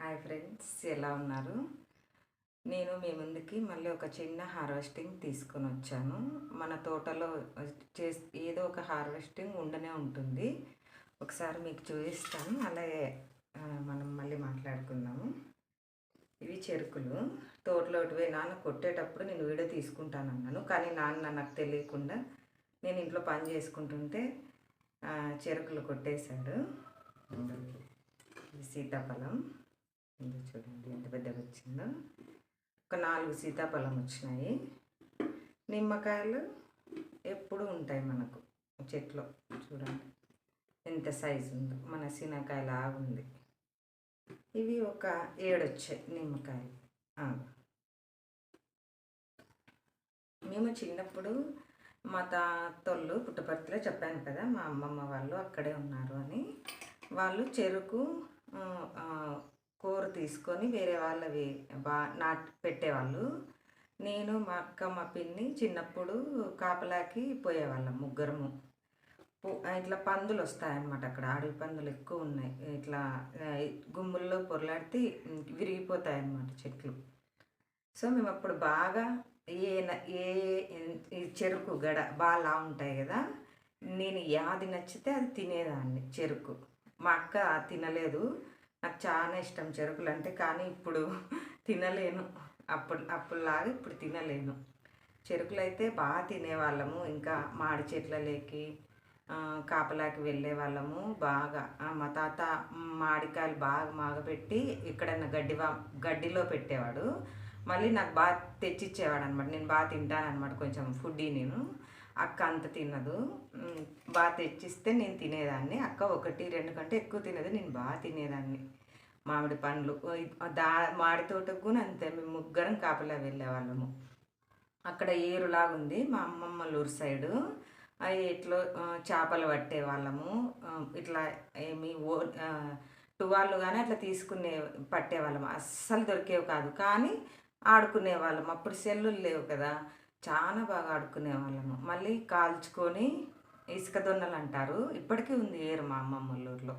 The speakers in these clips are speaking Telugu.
హాయ్ ఫ్రెండ్స్, ఎలా ఉన్నారు? నేను మీ ముందుకి మళ్ళీ ఒక చిన్న హార్వెస్టింగ్ తీసుకొని వచ్చాను. మన తోటలో ఏదో ఒక హార్వెస్టింగ్ ఉండనే ఉంటుంది. ఒకసారి మీకు చూపిస్తాను, అలాగే మనం మళ్ళీ మాట్లాడుకుందాము. ఇవి చెరుకులు. తోటలో పోయి నాన్న కొట్టేటప్పుడు నేను వీడియో తీసుకుంటానన్నాను, కానీ నాన్న నాకు తెలియకుండా నేను ఇంట్లో పని చేసుకుంటుంటే చెరుకులు కొట్టేశాడు. ఇది సీతాఫలం. ఇది చూడండి ఎంత పెద్దగా వచ్చిందో. ఒక 4 సీతాఫలం వచ్చినాయి. నిమ్మకాయలు ఎప్పుడు ఉంటాయి మనకు చెట్లో. చూడండి ఎంత సైజు ఉందో, మన సీనకాయలా ఉంది. ఇవి ఒక 7 వచ్చాయి నిమ్మకాయలు. మేము చిన్నప్పుడు మా తాతోళ్ళు పుట్టపర్తిలో చెప్పాను కదా, మా అమ్మమ్మ వాళ్ళు అక్కడే ఉన్నారు అని. వాళ్ళు చెరుకు కూర తీసుకొని వేరే వాళ్ళవి నాటి పెట్టేవాళ్ళు. నేను, మా అక్క, మా పిన్ని చిన్నప్పుడు కాపలాకి పోయేవాళ్ళం ముగ్గురము. ఇట్లా పందులు వస్తాయన్నమాట, అక్కడ అడవి పందులు ఎక్కువ ఉన్నాయి. ఇట్లా గుమ్ముల్లో పొరలాడితే విరిగిపోతాయన్నమాట చెట్లు. సో మేము అప్పుడు బాగా ఏ చెరుకు గడ బాగా ఉంటాయి కదా, నేను యాది నచ్చితే అది తినేదాన్ని. చెరుకు మా అక్క తినలేదు. నాకు చాలా ఇష్టం చెరుకులు అంటే, కానీ ఇప్పుడు తినలేను. అప్పుడులాగా ఇప్పుడు తినలేను. చెరుకులు అయితే బాగా తినేవాళ్ళము. ఇంకా మాడి చెట్లలోకి కాపలాకి వెళ్ళే వాళ్ళము బాగా. మా తాత మాడికాయలు బాగా మాగబెట్టి ఎక్కడన్నా గడ్డిలో పెట్టేవాడు. మళ్ళీ నాకు బాగా తెచ్చిచ్చేవాడు అనమాట. నేను బాగా తింటానమాట, కొంచెం ఫుడ్డీ నేను. అక్క అంత తినదు, బాగా తెచ్చిస్తే నేను తినేదాన్ని. అక్క 1-2 కంటే ఎక్కువ తినదు, నేను బాగా తినేదాన్ని. మామిడి పండ్లు మామిడి తోటకు కూడా అంతే. మేము ముగ్గురం కాపలా వెళ్ళేవాళ్ళము. అక్కడ ఏరులాగా ఉంది మా అమ్మమ్మలూరు సైడు. అవి ఇట్లా చేపలు పట్టేవాళ్ళము. ఇట్లా ఏమి టువాళ్ళు కానీ అట్లా పట్టేవాళ్ళము. అస్సలు దొరికేవి కాదు, కానీ ఆడుకునేవాళ్ళం. అప్పుడు సెల్లులు లేవు కదా, చాలా బాగా ఆడుకునేవాళ్ళము. మళ్ళీ కాల్చుకొని ఇసుక దొన్నలు అంటారు, ఇప్పటికీ ఉంది ఏరు మా అమ్మమ్మలూరులో.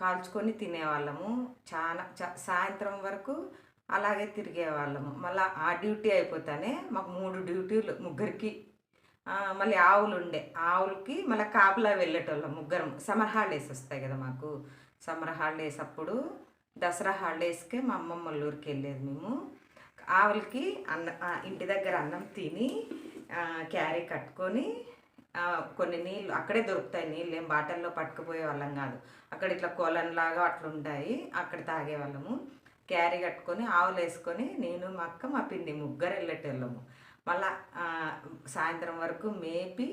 కాల్చుకొని తినేవాళ్ళము. చాలా సాయంత్రం వరకు అలాగే తిరిగేవాళ్ళము. మళ్ళీ ఆ డ్యూటీ అయిపోతానే మాకు 3 డ్యూటీలు ముగ్గురికి. మళ్ళీ ఆవులు ఉండే, ఆవులకి మళ్ళీ కాపలా వెళ్ళేటోళ్ళం ముగ్గురం. సమ్మర్ హాలిడేస్ వస్తాయి కదా మాకు. సమ్మర్ హాలిడేస్ అప్పుడు దసరా హాలిడేస్కే మా అమ్మమ్మ ఊరికి వెళ్ళేది మేము. ఆవులకి ఇంటి దగ్గర అన్నం తిని క్యారీ కట్టుకొని కొన్ని నీళ్ళు అక్కడే దొరుకుతాయి. నీళ్ళు ఏం బాటిల్లో పట్టుకుపోయే వాళ్ళం కాదు, అక్కడ ఇట్లా కొలంలాగా అట్లా ఉంటాయి, అక్కడ తాగేవాళ్ళము. క్యారీ కట్టుకొని ఆవులు వేసుకొని నేను, మా అక్క, మా పిన్ని ముగ్గురు వెళ్ళేటోళ్ళము. మళ్ళా సాయంత్రం వరకు మేపి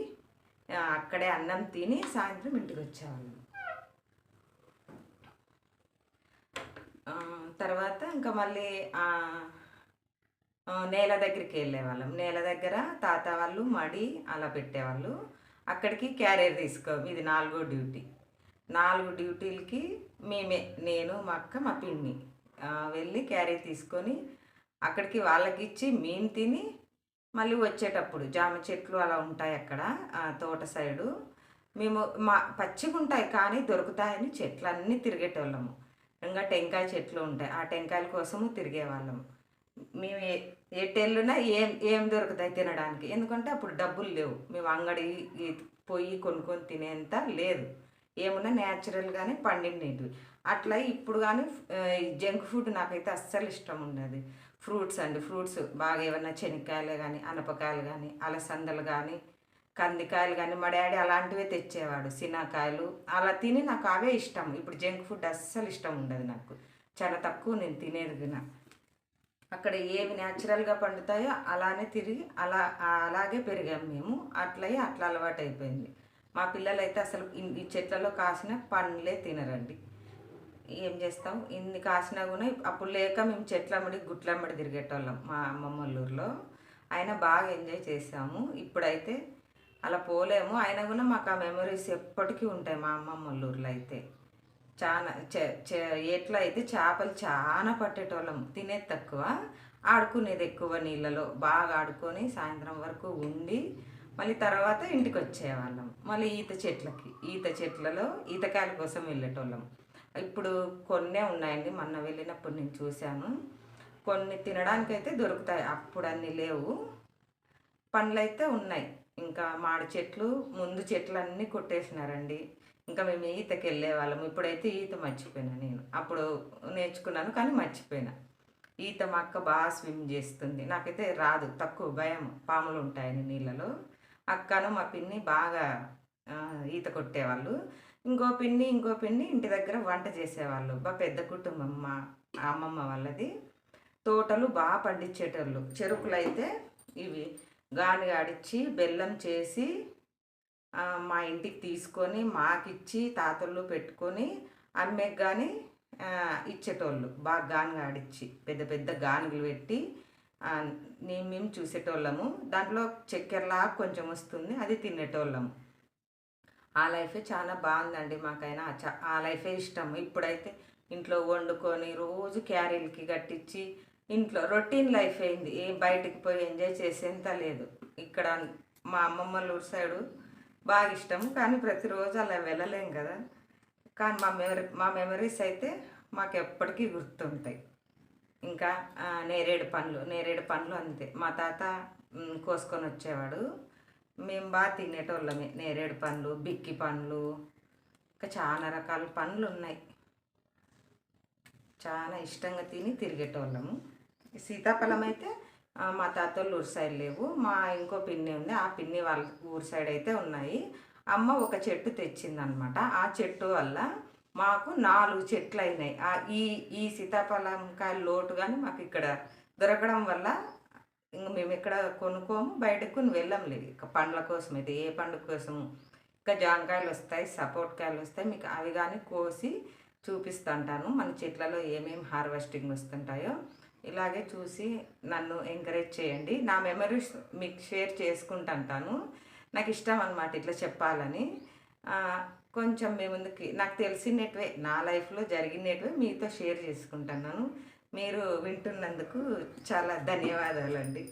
అక్కడే అన్నం తిని సాయంత్రం ఇంటికి వచ్చేవాళ్ళము. తర్వాత ఇంకా మళ్ళీ నేల దగ్గరికి వెళ్ళేవాళ్ళం. నేల దగ్గర తాత వాళ్ళు మడి అలా పెట్టేవాళ్ళు. అక్కడికి క్యారియర్ ఇది 4వ డ్యూటీ. 4 డ్యూటీలకి మేమే, నేను, మా అక్క, మా పిన్ని వెళ్ళి క్యారియర్ తీసుకొని అక్కడికి వాళ్ళకి ఇచ్చి మేము తిని మళ్ళీ వచ్చేటప్పుడు జామ చెట్లు అలా ఉంటాయి అక్కడ తోట సైడు. మేము పచ్చిగా ఉంటాయి కానీ దొరుకుతాయని చెట్లన్నీ తిరిగేటోళ్ళము. ఇంకా టెంకాయ చెట్లు ఉంటాయి, ఆ టెంకాయల కోసము తిరిగేవాళ్ళము. మేము ఎటెళ్ళునా ఏం దొరుకుతాయి తినడానికి, ఎందుకంటే అప్పుడు డబ్బులు లేవు. మేము అంగడి పోయి కొనుక్కొని తినేంత లేదు. ఏమున్నా న్యాచురల్గానే పండినవి. అట్లా ఇప్పుడు కానీ జంక్ ఫుడ్ నాకైతే అస్సలు ఇష్టం ఉండదు. ఫ్రూట్స్ బాగా ఏమన్నా శనక్కాయలు కానీ, అనపకాయలు కానీ, అలసందలు కానీ, కందికాయలు కానీ మా డాడీ అలాంటివే తెచ్చేవాడు. సినాకాయలు అలా తిని నాకు అవే ఇష్టం. ఇప్పుడు జంక్ ఫుడ్ అస్సలు ఇష్టం ఉండదు నాకు, చాలా తక్కువ నేను తినేది. అక్కడ ఏవి న్యాచురల్గా పండుతాయో అలానే తిరిగి అలాగే పెరిగాము మేము. అట్లా అలవాటు అయిపోయింది. మా పిల్లలు అయితే అసలు ఈ చెట్లలో కాసిన పండ్లే తినరండి. ఏం చేస్తాం, ఇన్ని కాసినా కూడా అప్పుడు లేక మేము చెట్లమ్మడి గుట్లమ్మడి తిరిగేటోళ్ళం మా అమ్మమ్మ ఊరిలో. అయినా బాగా ఎంజాయ్ చేసాము. ఇప్పుడైతే అలా పోలేము, అయినా కూడా మాకు ఆ మెమరీస్ ఎప్పటికీ ఉంటాయి. మా అమ్మమ్మ ఊరిలో అయితే చాలా ఎట్లా అయితే చేపలు చాలా పట్టేటోళ్ళం. తినేది తక్కువ, ఆడుకునేది ఎక్కువ. నీళ్ళలో బాగా ఆడుకొని సాయంత్రం వరకు ఉండి మళ్ళీ తర్వాత ఇంటికి వచ్చేవాళ్ళం. మళ్ళీ ఈత చెట్లలో ఈతకాయల కోసం వెళ్ళేటోళ్ళం. ఇప్పుడు కొన్నే ఉన్నాయండి. మొన్న వెళ్ళినప్పుడు నేను చూశాను. కొన్ని తినడానికైతే దొరుకుతాయి. అప్పుడు అన్నీ లేవు. పండ్లయితే ఉన్నాయి. ఇంకా మామిడి చెట్లు, ముందు చెట్లన్నీ కొట్టేసినారండి. ఇంకా మేము ఈతకెళ్ళేవాళ్ళం. ఇప్పుడైతే ఈత మర్చిపోయినా నేను. అప్పుడు నేర్చుకున్నాను కానీ మర్చిపోయినా. ఈత మా అక్క బాగా స్విమ్ చేస్తుంది. నాకైతే రాదు, తక్కువ భయం, పాములు ఉంటాయని నీళ్ళలో. అక్కను మా పిన్ని బాగా ఈత కొట్టేవాళ్ళు. ఇంకో పిన్ని ఇంటి దగ్గర వంట చేసేవాళ్ళు. పెద్ద కుటుంబం మా అమ్మమ్మ వాళ్ళది. తోటలు బాగా పండించేటోళ్ళు. చెరుకులైతే ఇవి గానిగాడిచ్చి బెల్లం చేసి మా ఇంటికి తీసుకొని మాకిచ్చి తాతళ్ళు పెట్టుకొని అమ్మేకి కానీ ఇచ్చేటోళ్ళు. బాగా గానిగాడిచ్చి పెద్ద పెద్ద గానుగులు పెట్టి మేము చూసేటోళ్ళము. దాంట్లో చక్కెరలా కొంచెం వస్తుంది, అది తినేటోళ్ళము. ఆ లైఫే చాలా బాగుందండి మాకైనా. ఆ లైఫే ఇష్టం. ఇప్పుడైతే ఇంట్లో వండుకొని రోజు క్యారీలకి కట్టించి ఇంట్లో రొటీన్ లైఫ్ అయింది. ఏం బయటికి పోయి ఎంజాయ్ చేసేంత లేదు. ఇక్కడ మా అమ్మమ్మ ఊరు సైడు బాగా ఇష్టం, కానీ ప్రతిరోజు అలా వెళ్ళలేం కదా. కానీ మా మెమరీస్ అయితే మాకు ఎప్పటికీ గుర్తుంటాయి. ఇంకా నేరేడు పండ్లు అంతే. మా తాత కోసుకొని వచ్చేవాడు. మేము బాగా తినేటోళ్ళమే. నేరేడు పండ్లు, బిక్కి పండ్లు, ఇంకా చాలా రకాల పండ్లు ఉన్నాయి. చాలా ఇష్టంగా తిని తిరిగేటోళ్ళము. సీతాఫలం అయితే మా తాతోళ్ళు ఊరు సైడ్ లేవు. మా ఇంకో పిన్ని ఉంది, ఆ పిన్ని వాళ్ళ ఊరు సైడ్ అయితే ఉన్నాయి. అమ్మ ఒక చెట్టు తెచ్చిందనమాట. ఆ చెట్టు వల్ల మాకు 4 చెట్లు అయినాయి. ఈ ఈ సీతాఫలం కాయలు లోటు కానీ మాకు ఇక్కడ దొరకడం వల్ల ఇంక మేము ఇక్కడ కొనుక్కోము, బయటకు కొని వెళ్ళంలేదు. ఇక పండ్ల కోసం అయితే ఏ పండుగ కోసము. ఇంకా జాంకాయలు వస్తాయి, సపోర్ట్కాయలు వస్తాయి. మీకు అవి కానీ కోసి చూపిస్తుంటాను మన చెట్లలో ఏమేమి హార్వెస్టింగ్ వస్తుంటాయో. ఇలాగే చూసి నన్ను ఎంకరేజ్ చేయండి. నా మెమరీస్ మీకు షేర్ చేసుకుంటుంటాను. నాకు ఇష్టం అన్నమాట ఇట్లా చెప్పాలని. కొంచెం మీ ముందుకి నాకు తెలిసినటివే, నా లైఫ్లో జరిగినటివే మీతో షేర్ చేసుకుంటున్నాను. మీరు వింటున్నందుకు చాలా ధన్యవాదాలండి.